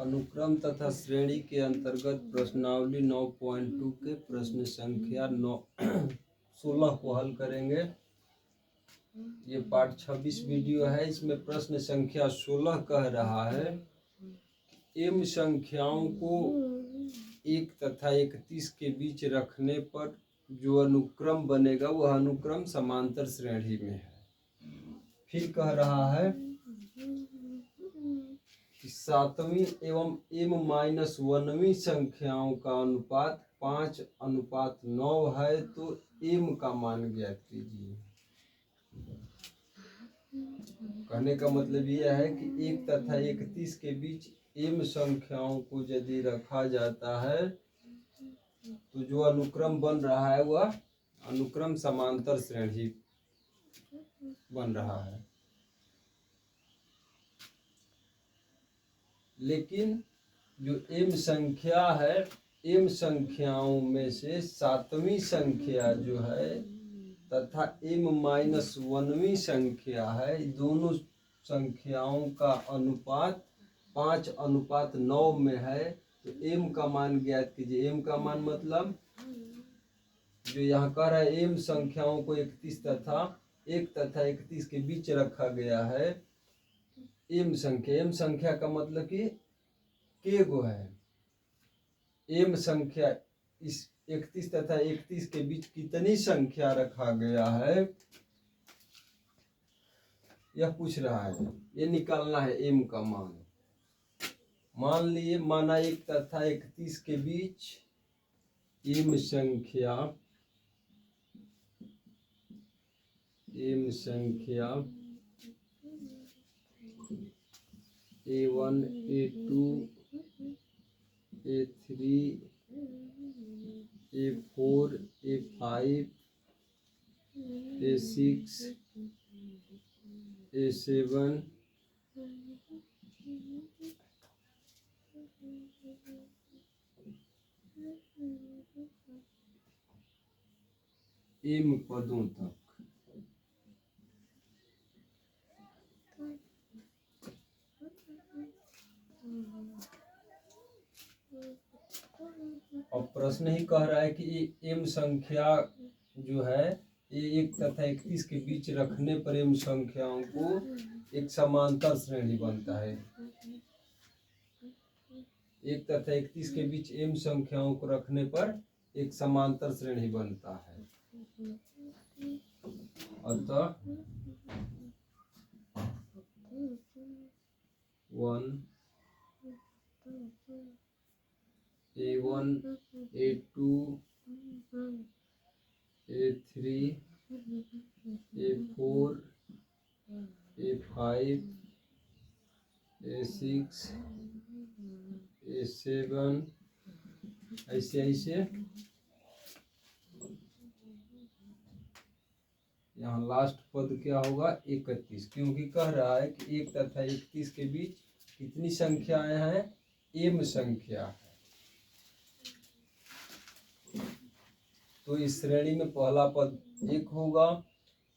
अनुक्रम तथा श्रेणी के अंतर्गत प्रश्नावली 9.2 के प्रश्न संख्या 16 को हल करेंगे। ये पाठ 26 वीडियो है। इसमें प्रश्न संख्या 16 कह रहा है एम संख्याओं को 1 तथा 31 के बीच रखने पर जो अनुक्रम बनेगा वह अनुक्रम समांतर श्रेणी में है। फिर कह रहा है कि 7वीं एवं m-1वीं संख्याओं का अनुपात 5:9 है, तो m का मान ज्ञात कीजिए। कहने का मतलब यह है कि 1 तथा 31 के बीच m संख्याओं को यदि रखा जाता है तो जो अनुक्रम बन रहा है वह अनुक्रम समांतर श्रेणी बन रहा है। लेकिन जो m संख्या है, m संख्याओं में से 7वीं संख्या जो है तथा m-1वीं संख्या है, दोनों संख्याओं का अनुपात 5:9 में है। तो m का मान ज्ञात कीजिए। m का मान मतलब जो यहाँ कह रहा है m संख्याओं को 1 तथा 31 के बीच रखा गया है। m संख्या का मतलब कि के गो है। m संख्या इस 31 तथा 31 के बीच कितनी संख्या रखा गया है यह पूछ रहा है। ये निकालना है m का मान। मान लिए माना 1 तथा 31 के बीच m संख्या A1 A2 A3 A4 A5 A6 A7 m पदों तक। और प्रश्न ही कह रहा है कि m संख्या जो है ये 1 तथा 31 के बीच रखने पर m संख्याओं को एक समांतर श्रेणी बनता है। 1 तथा 31 के बीच m संख्याओं को रखने पर एक समांतर श्रेणी बनता है। अतः 1 A1 A2 A3 A4 A5 A6 A7 ऐसे यहाँ लास्ट पद क्या होगा 31, क्योंकि कह रहा है कि 1 तथा 31 के बीच कितनी संख्याएं हैं, m संख्या है। तो इस श्रेणी में पहला पद 1 होगा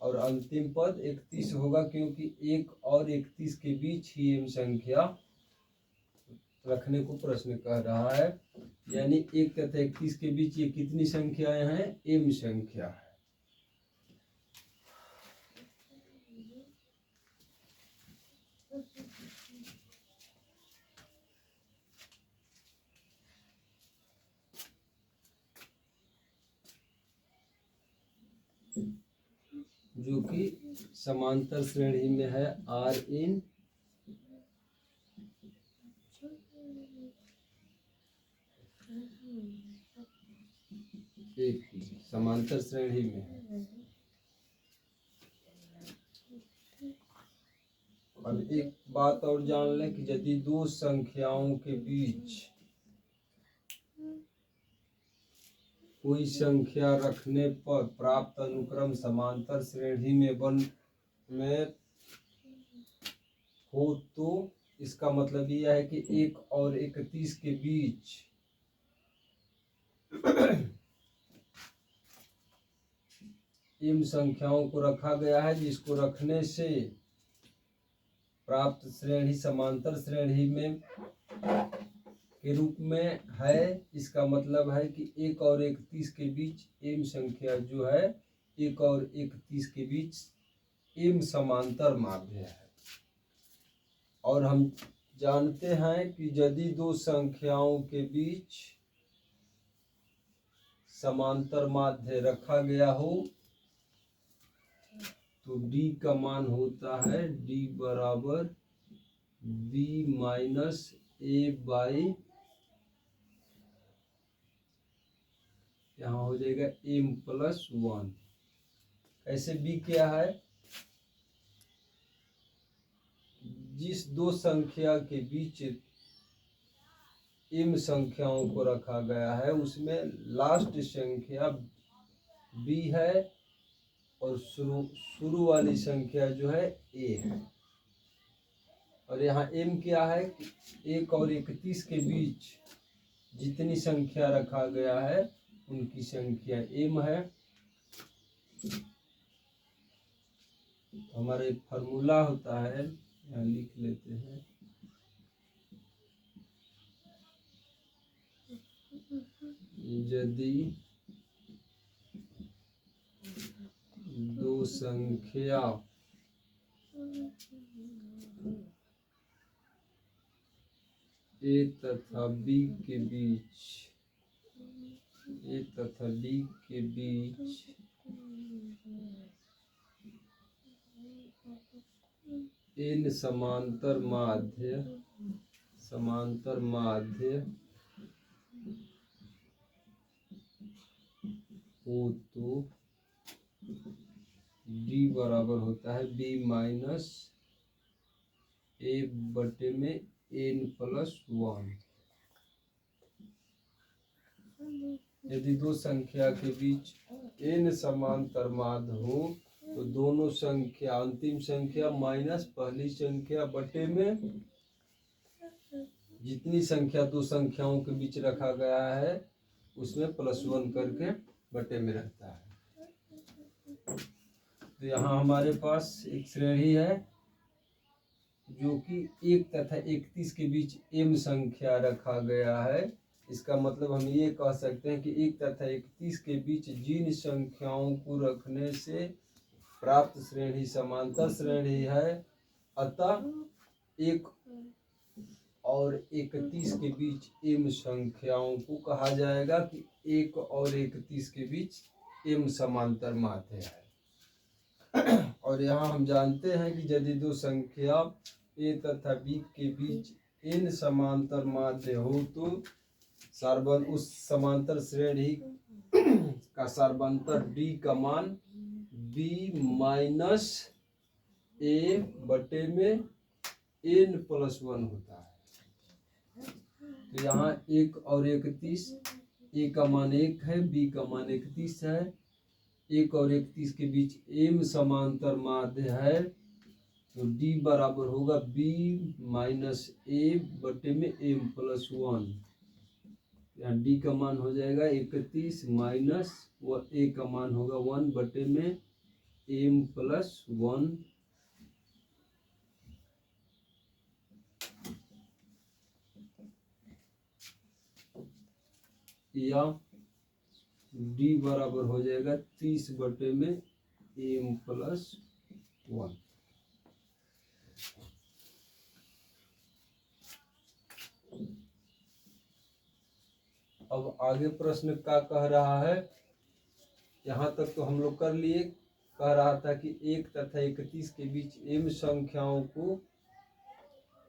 और अंतिम पद 31 होगा, क्योंकि 1 और 31 के बीच ही m संख्या रखने को प्रश्न कह रहा है। यानी 1 तथा 31 के बीच ये कितनी संख्याएं हैं, m संख्या है। जो कि समांतर श्रेणी में है R एक समांतर श्रेणी में है। अब एक बात और जान लें कि यदि दो संख्याओं के बीच कोई संख्या रखने पर प्राप्त अनुक्रम समांतर श्रेणी में हो तो इसका मतलब यह है कि 1 और 31 के बीच m संख्याओं को रखा गया है, जिसको रखने से प्राप्त श्रेणी समांतर श्रेणी में के रूप में है। इसका मतलब है कि 1 और 31 के बीच m संख्या जो है 1 और 31 के बीच m समांतर माध्य है। और हम जानते हैं कि यदि दो संख्याओं के बीच समांतर माध्य रखा गया हो तो d का मान होता है d बराबर b माइनस a बाई, यहाँ हो जाएगा m प्लस 1। ऐसे b क्या है, जिस दो संख्या के बीच m संख्याओं को रखा गया है उसमें लास्ट संख्या b है और शुरू वाली संख्या जो है a है। और यहाँ m क्या है कि 1 और 31 के बीच जितनी संख्या रखा गया है उनकी संख्या m है। हमारा एक फार्मूला होता है, यहाँ लिख लेते हैं। यदि दो संख्या a तथा b के बीच n समांतर माध्य हो तो d बराबर होता है b माइनस a बटे में n प्लस 1। यदि दो संख्या के बीच n समांतर माध्य हो तो दोनों संख्या अंतिम संख्या माइनस पहली संख्या बटे में जितनी संख्या दो संख्याओं के बीच रखा गया है उसमें प्लस 1 करके बटे में रहता है। तो यहाँ हमारे पास एक श्रेणी है जो कि 1 तथा 31 के बीच m संख्या रखा गया है। इसका मतलब हम ये कह सकते हैं कि 1 तथा 31 के बीच जिन संख्याओं को रखने से प्राप्त श्रेणी समांतर श्रेणी है, अतः 1 और 31 के बीच m संख्याओं को कहा जाएगा कि 1 और 31 के बीच m समांतर माध्य है। और यहाँ हम जानते हैं कि यदि दो संख्या a तथा b के बीच n समांतर माध्य हो तो उस समांतर श्रेणी का सार्वंतर d का मान b माइनस a बटे में n प्लस 1 होता है। तो यहाँ 1 और 31, a का मान 1 है, b का मान 31 है। 1 और 31 के बीच m समांतर माध्य है तो d बराबर होगा b माइनस a बटे में m प्लस 1। यहाँ d का मान हो जाएगा 31 माइनस a का मान होगा 1 बटे में m प्लस 1। या d बराबर हो जाएगा 30 बटे में m प्लस 1। अब आगे प्रश्न क्या कह रहा है, यहाँ तक तो हम लोग कर लिए। कह रहा था कि 1 तथा 31 के बीच m संख्याओं को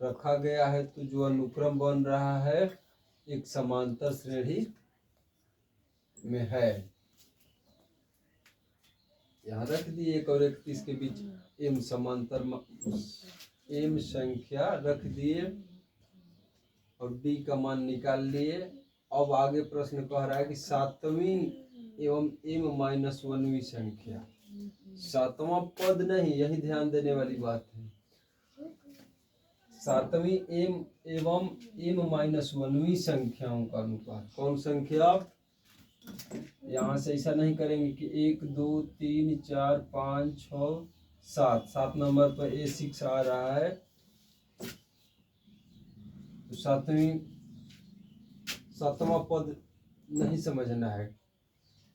रखा गया है तो जो अनुक्रम बन रहा है एक समांतर श्रेणी में है। यहाँ रख दिए 1 और 31 के बीच m समांतर m संख्या रख दिए और d का मान निकाल लिए। अब आगे प्रश्न कह रहा है कि 7वीं एवं m माइनस 1वीं संख्या, 7वां पद नहीं, यही ध्यान देने वाली बात है। 7वीं m एवं m माइनस 1वीं संख्याओं का अनुपात। कौन संख्या, यहाँ से ऐसा नहीं करेंगे कि 1 2 3 4 5 6 7 नंबर पर A6 आ रहा है। तो सातवां पद नहीं समझना है।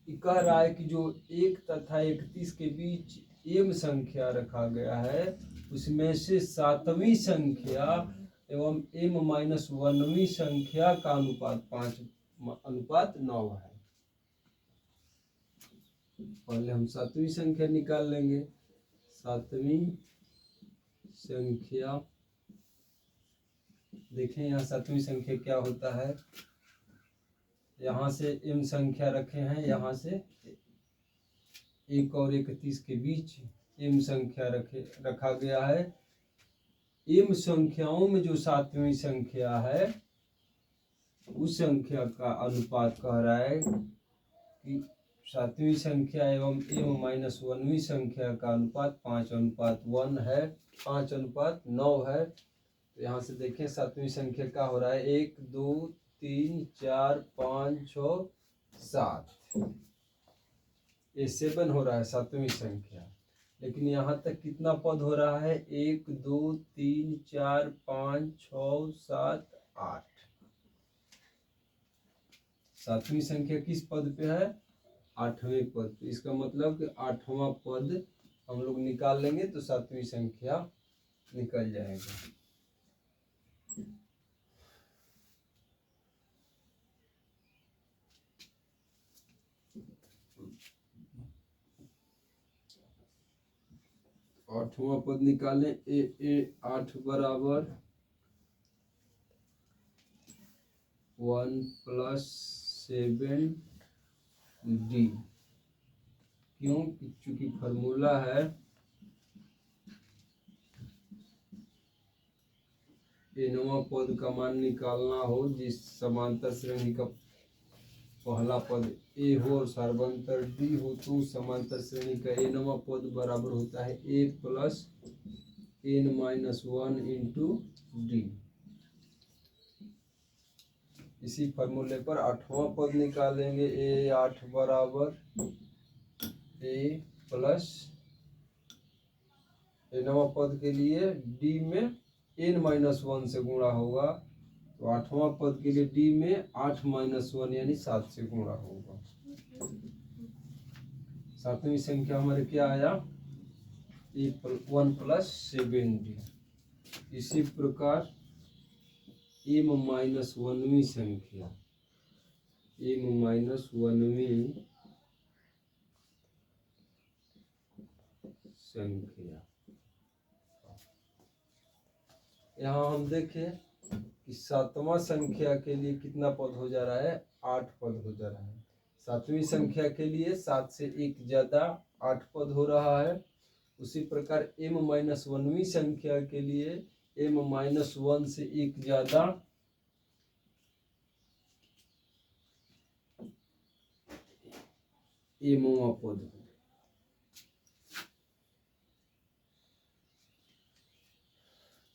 ये कह रहा है कि जो 1 तथा 31 के बीच एम संख्या रखा गया है उसमें से सातवीं संख्या एवं एम माइनस 1वीं संख्या का अनुपात 5:9 है। पहले हम सातवीं संख्या निकाल लेंगे। सातवीं संख्या, देखें यहाँ सातवीं संख्या क्या होता है। यहाँ से एम संख्या रखे हैं, यहाँ से 1 और 31 के बीच एम संख्या रखा गया है। एम संख्याओं में जो सातवीं संख्या है उस संख्या का अनुपात कह रहा है कि सातवीं संख्या एवं एम माइनस 1वीं संख्या का अनुपात 5:1 है, 5:9 है। तो यहाँ से देखें सातवीं संख्या क्या हो रहा है, 1 2 3 4 5 6 7, ये 7 हो रहा है सातवीं संख्या। लेकिन यहाँ तक कितना पद हो रहा है, 1 2 3 4 5 6 7 8। सातवीं संख्या किस पद पे है, 8वें पद पे। इसका मतलब कि 8वां पद हम लोग निकाल लेंगे तो सातवीं संख्या निकल जाएगा। आठवां पद निकालें, ए 8 बराबर 1 + 7d। क्यों, चूंकि फॉर्मूला है nवां पद का मान निकालना हो जिस समांतर श्रेणी का पहला पद ए हो और सर्वांतर डी हो, तो समांतर श्रेणी का nवां पद बराबर होता है a + n-1 × d। इसी फॉर्मूले पर 8वां पद निकालेंगे, a 8 बराबर a + nवां पद के लिए d में n-1 से गुणा होगा, तो 8वां पद के लिए d में 8 - 1 यानी 7 से गुणा होगा। सातवीं संख्या हमारे क्या आया, 1 + 7d। इसी प्रकार m - 1वीं संख्या, m - 1वीं संख्या, यहाँ हम देखें कि सातवां संख्या के लिए कितना पद हो जा रहा है, 8 पद हो जा रहा है। सातवीं संख्या के लिए 7 से 1 ज़्यादा 8 पद हो रहा है। उसी प्रकार m - 1वीं संख्या के लिए m - 1 से 1 ज़्यादा mवां पद।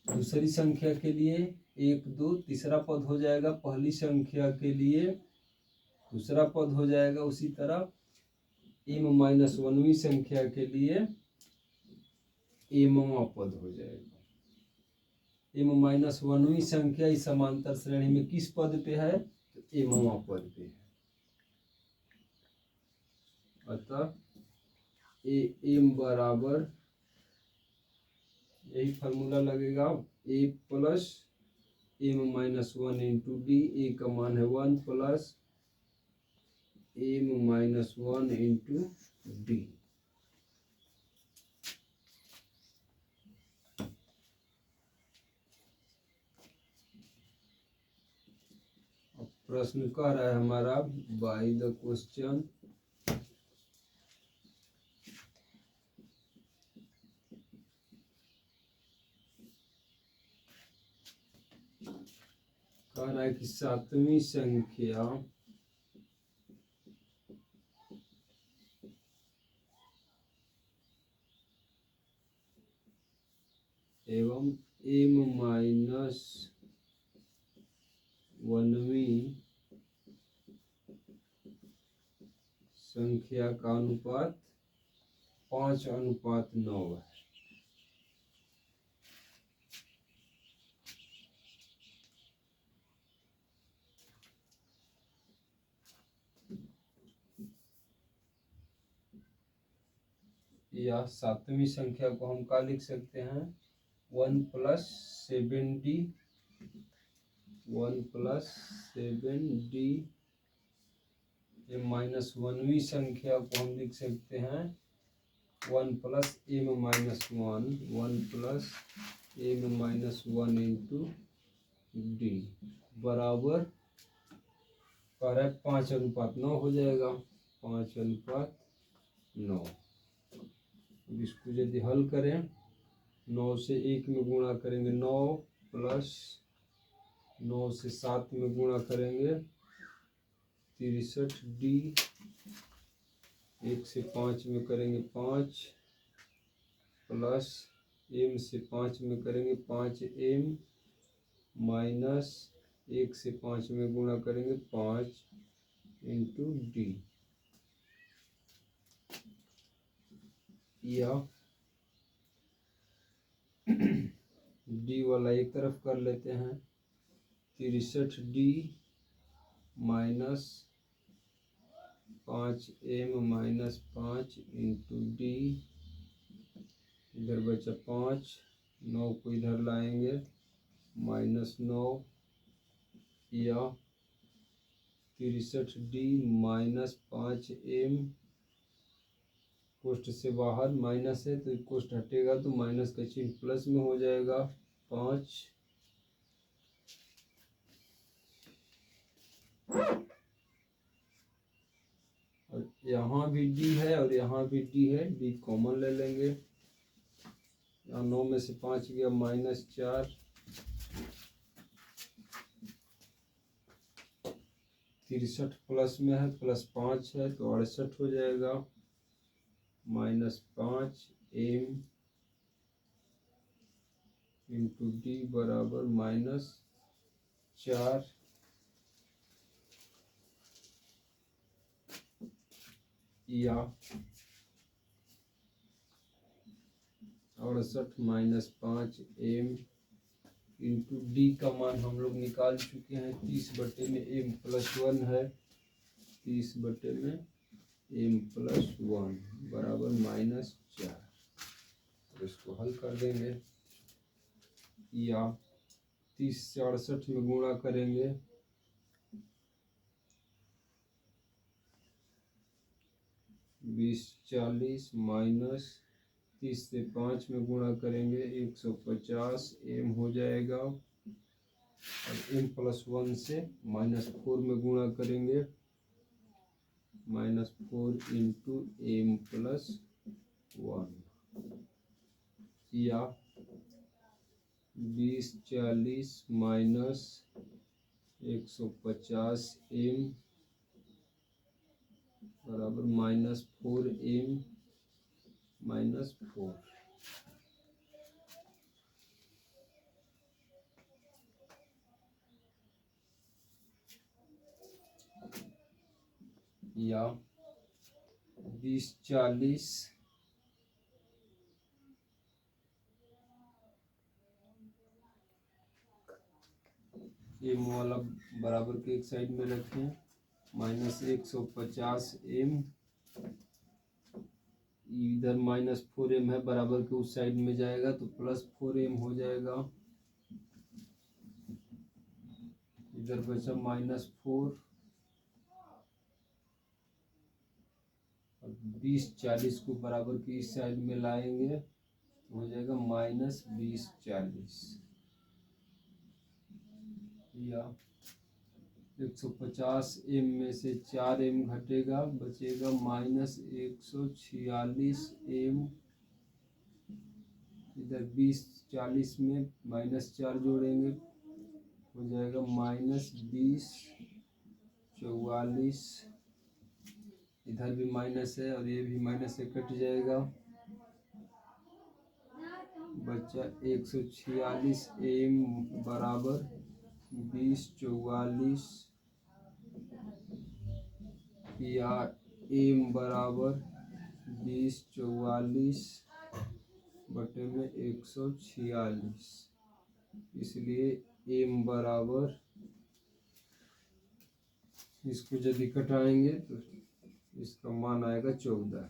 दूसरी संख्या के लिए 1 2 तीसरा पद हो जाएगा, पहली संख्या के लिए दूसरा पद हो जाएगा। उसी तरह m - 1वीं संख्या के लिए mवां पद हो जाएगा। m - 1वीं संख्या इस समांतर श्रेणी में किस पद पे है, तो mवां पद पे है। अतः am बराबर, यही फार्मूला लगेगा, a + m - 1 × d। a का मान है 1 + m - 1 × d। प्रश्न कह रहा है हमारा, बाय द क्वेश्चन कह रहा है कि सातवीं संख्या एवं m - 1वीं संख्या का अनुपात 5:9 है। या सातवीं संख्या को हम क्या लिख सकते हैं 1 + 7d 1 + 7d। -1वीं संख्या को हम लिख सकते हैं 1 + m-1 1 + m-1 इंटू डी बराबर कर 5:9 हो जाएगा 5:9। अब इसको यदि हल करें 9 से 1 में गुणा करेंगे 9 + 9 से 7 में गुणा करेंगे 63d 1 से 5 में करेंगे 5 प्लस m से 5 में करेंगे 5m माइनस 1 से 5 में गुणा करेंगे 5 इंटू डी या डी वाला एक तरफ कर लेते हैं 63d minus 5m - 5 into D इधर बचा 5 9 को इधर लाएंगे -9 या 63d माइनस 5m कोष्ठ से बाहर माइनस है तो कोष्ठ हटेगा तो माइनस का चिन्ह प्लस में हो जाएगा 5 और यहाँ भी डी है और यहाँ भी डी है डी कॉमन ले लेंगे। यहाँ 9 में से 5 गया -4 63 प्लस में है +5 है तो 68 हो जाएगा -5m इंटू डी बराबर -4 या 68 - 5m इंटू डी का मान हम लोग निकाल चुके हैं 30/m +1 है 30/m +1 बराबर -4। तो इसको हल कर देंगे या 30 से 68 में गुणा करेंगे 20 40 माइनस 30 से 5 में गुणा करेंगे 150 m हो जाएगा और m+1 से -4 में गुणा करेंगे -4 इंटू m+1 या 20 40 माइनस 150 m बराबर -4m -4 या 20 40 m वाला बराबर के एक साइड में रखें -150 m इधर -4m है बराबर के उस साइड में जाएगा तो +4m हो जाएगा इधर बचा -4 और 20 40 को बराबर के इस साइड में लाएंगे तो हो जाएगा -20 40 या 150 m में से 4m घटेगा बचेगा -146 m इधर 20 40 में -4 जोड़ेंगे हो जाएगा -20 44 इधर भी माइनस है और ये भी माइनस से कट जाएगा बच्चा 146 m बराबर 20 44 या m बराबर 20 44 बटे में 146 इसलिए m बराबर इसको यदि कटाएंगे तो इसका मान आएगा 14।